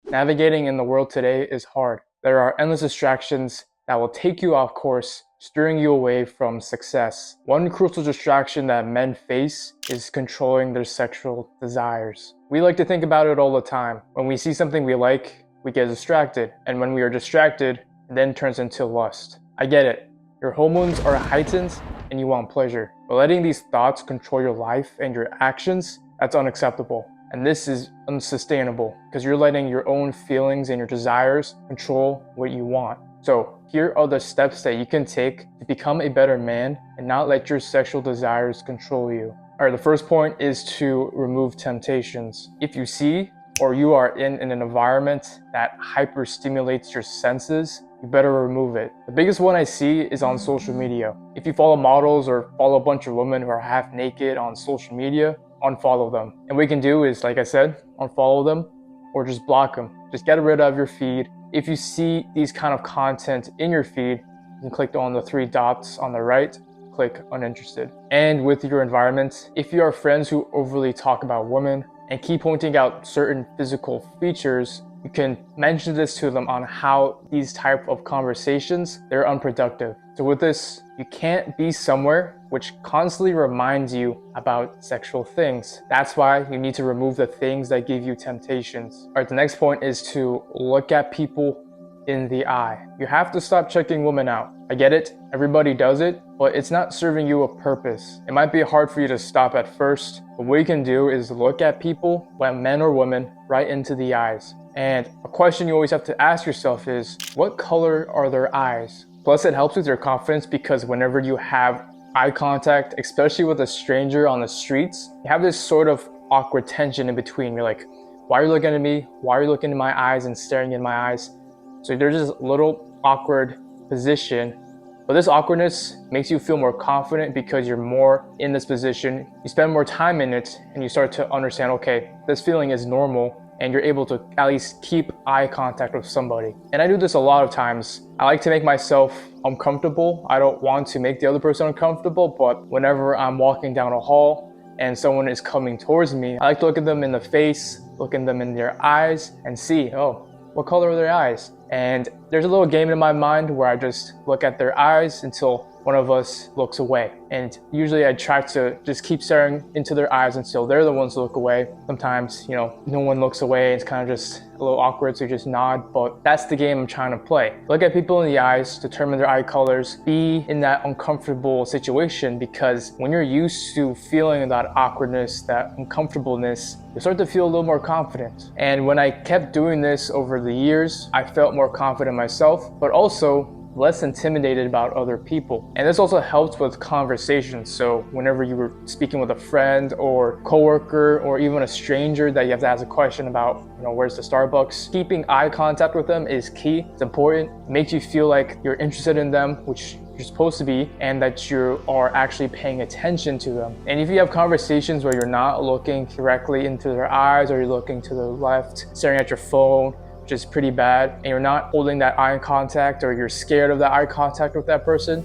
Navigating in the world today is hard. There are endless distractions that will take you off course, steering you away from success. One crucial distraction that men face is controlling their sexual desires. We like to think about it all the time. When we see something we like, we get distracted. And when we are distracted, it then turns into lust. I get it. Your hormones are heightened and you want pleasure. But letting these thoughts control your life and your actions, that's unacceptable. And this is unsustainable because you're letting your own feelings and your desires control what you want. So here are the steps that you can take to become a better man and not let your sexual desires control you. All right, the first point is to remove temptations. If you see or you are in an environment that hyperstimulates your senses, you better remove it. The biggest one I see is on social media. If you follow models or follow a bunch of women who are half naked on social media, unfollow them. And what you can do is, like I said, unfollow them or just block them. Just get rid of your feed. If you see these kind of content in your feed, you can click on the three dots on the right, click uninterested. And with your environment, if you are friends who overly talk about women and keep pointing out certain physical features, you can mention this to them on how these type of conversations, they're unproductive. So with this, you can't be somewhere which constantly reminds you about sexual things. That's why you need to remove the things that give you temptations. All right, the next point is to look at people in the eye. You have to stop checking women out. I get it, everybody does it, but it's not serving you a purpose. It might be hard for you to stop at first, but what you can do is look at people, whether men or women, right into the eyes. And a question you always have to ask yourself is, what color are their eyes? Plus, it helps with your confidence because whenever you have eye contact, especially with a stranger on the streets, you have this sort of awkward tension in between. You're like, why are you looking at me? Why are you looking in my eyes and staring in my eyes? So there's this little awkward position, but this awkwardness makes you feel more confident because you're more in this position. You spend more time in it and you start to understand, okay, this feeling is normal, and you're able to at least keep eye contact with somebody. And I do this a lot of times. I like to make myself uncomfortable. I don't want to make the other person uncomfortable, but whenever I'm walking down a hall and someone is coming towards me, I like to look at them in the face, look at them in their eyes and see, oh, what color are their eyes? And there's a little game in my mind where I just look at their eyes until one of us looks away. And usually I try to just keep staring into their eyes until they're the ones who look away. Sometimes, no one looks away. It's kind of just a little awkward, so you just nod, but that's the game I'm trying to play. Look at people in the eyes, determine their eye colors, be in that uncomfortable situation, because when you're used to feeling that awkwardness, that uncomfortableness, you start to feel a little more confident. And when I kept doing this over the years, I felt more confident myself, but also less intimidated about other people. And this also helps with conversations. So whenever you were speaking with a friend or coworker or even a stranger that you have to ask a question about, where's the Starbucks, keeping eye contact with them is key. It's important. It makes you feel like you're interested in them, which you're supposed to be, and that you are actually paying attention to them. And if you have conversations where you're not looking directly into their eyes, or you're looking to the left, staring at your phone, which is pretty bad, and you're not holding that eye contact, or you're scared of that eye contact with that person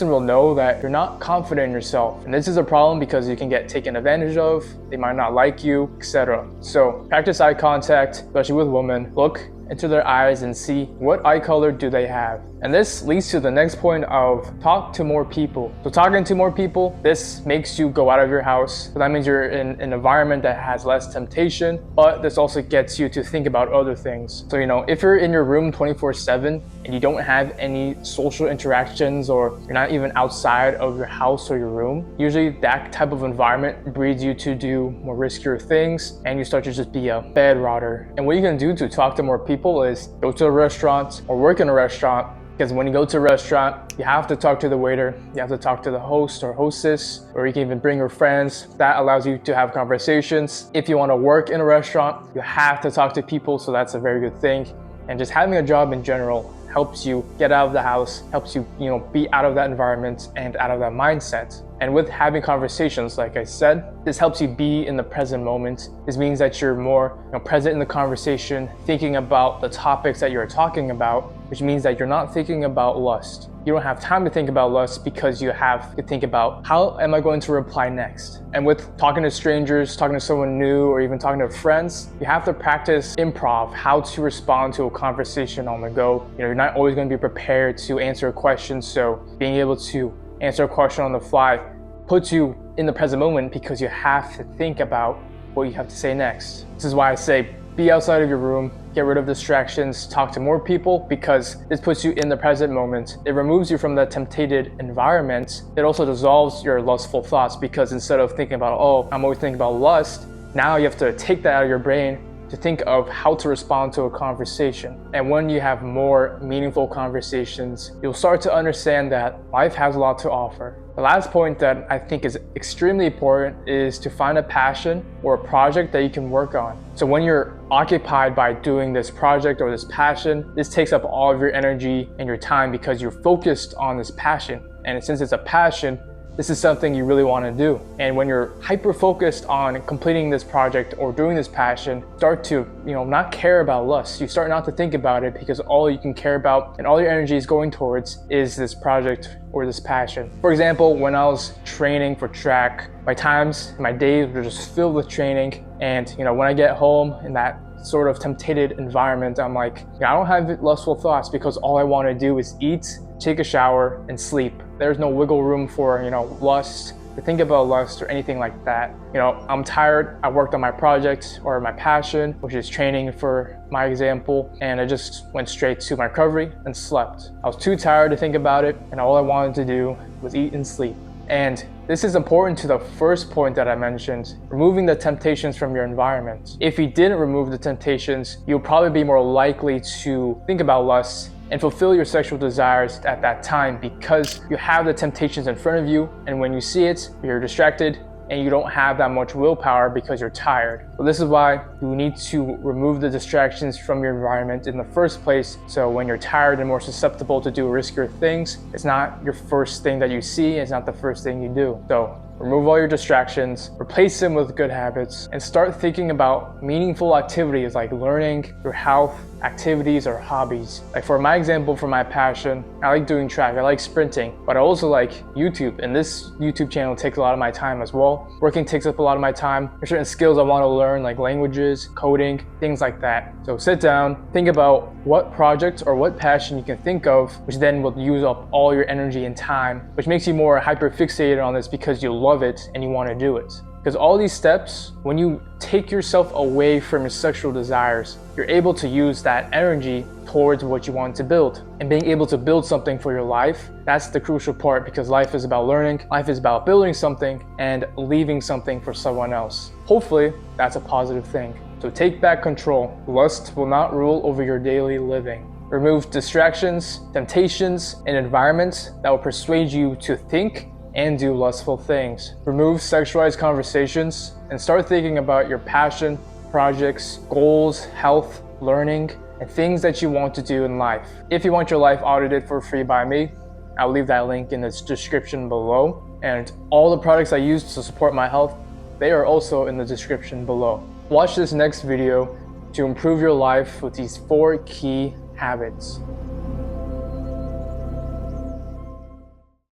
will know that you're not confident in yourself. And this is a problem because you can get taken advantage of, they might not like you, etc. So practice eye contact, especially with women. Look into their eyes and see what eye color do they have. And this leads to the next point of talk to more people. So talking to more people, this makes you go out of your house. So that means you're in an environment that has less temptation, but this also gets you to think about other things. So, if you're in your room 24/7 and you don't have any social interactions, or you're not even outside of your house or your room, usually that type of environment breeds you to do more riskier things, and you start to just be a bed rotter. And what you can do to talk to more people is go to a restaurant or work in a restaurant. Because when you go to a restaurant, you have to talk to the waiter, you have to talk to the host or hostess, or you can even bring your friends. That allows you to have conversations. If you want to work in a restaurant, you have to talk to people, so that's a very good thing. And just having a job in general helps you get out of the house, helps you, be out of that environment and out of that mindset. And with having conversations, like I said, this helps you be in the present moment. This means that you're more present in the conversation, thinking about the topics that you're talking about, which means that you're not thinking about lust. You don't have time to think about lust because you have to think about, how am I going to reply next? And with talking to strangers, talking to someone new, or even talking to friends, you have to practice improv, how to respond to a conversation on the go. You're not always going to be prepared to answer a question, so being able to answer a question on the fly puts you in the present moment because you have to think about what you have to say next. This is why I say, be outside of your room, get rid of distractions, talk to more people, because this puts you in the present moment. It removes you from the tempted environment. It also dissolves your lustful thoughts, because instead of thinking about, oh, I'm always thinking about lust, now you have to take that out of your brain to think of how to respond to a conversation. And when you have more meaningful conversations, you'll start to understand that life has a lot to offer. The last point that I think is extremely important is to find a passion or a project that you can work on. So when you're occupied by doing this project or this passion, this takes up all of your energy and your time because you're focused on this passion. And since it's a passion, this is something you really want to do. And when you're hyper-focused on completing this project or doing this passion, start to, not care about lust. You start not to think about it because all you can care about and all your energy is going towards is this project or this passion. For example, when I was training for track, my days were just filled with training. And, when I get home in that sort of tempted environment, I'm like, I don't have lustful thoughts because all I want to do is eat, take a shower, and sleep. There's no wiggle room for, lust, to think about lust or anything like that. I'm tired. I worked on my project or my passion, which is training for my example, and I just went straight to my recovery and slept. I was too tired to think about it, and all I wanted to do was eat and sleep. And this is important to the first point that I mentioned, removing the temptations from your environment. If you didn't remove the temptations, you'll probably be more likely to think about lust and fulfill your sexual desires at that time because you have the temptations in front of you, and when you see it, you're distracted and you don't have that much willpower because you're tired. So this is why you need to remove the distractions from your environment in the first place. So when you're tired and more susceptible to do riskier things, it's not your first thing that you see, it's not the first thing you do. So remove all your distractions, replace them with good habits, and start thinking about meaningful activities like learning, your health, activities, or hobbies. Like for my example, for my passion, I like doing track, I like sprinting, but I also like YouTube, and this YouTube channel takes a lot of my time as well. Working takes up a lot of my time. There's certain skills I want to learn, like languages, coding, things like that. So sit down, think about what project or what passion you can think of, which then will use up all your energy and time, which makes you more hyper fixated on this because you love it and you want to do it. Because all these steps, when you take yourself away from your sexual desires, you're able to use that energy towards what you want to build. And being able to build something for your life, that's the crucial part, because life is about learning, life is about building something and leaving something for someone else. Hopefully, that's a positive thing. So take back control. Lust will not rule over your daily living. Remove distractions, temptations, and environments that will persuade you to think and do lustful things. Remove sexualized conversations and start thinking about your passion, projects, goals, health, learning, and things that you want to do in life. If you want your life audited for free by me, I'll leave that link in the description below. And all the products I use to support my health, they are also in the description below. Watch this next video to improve your life with these 4 key habits.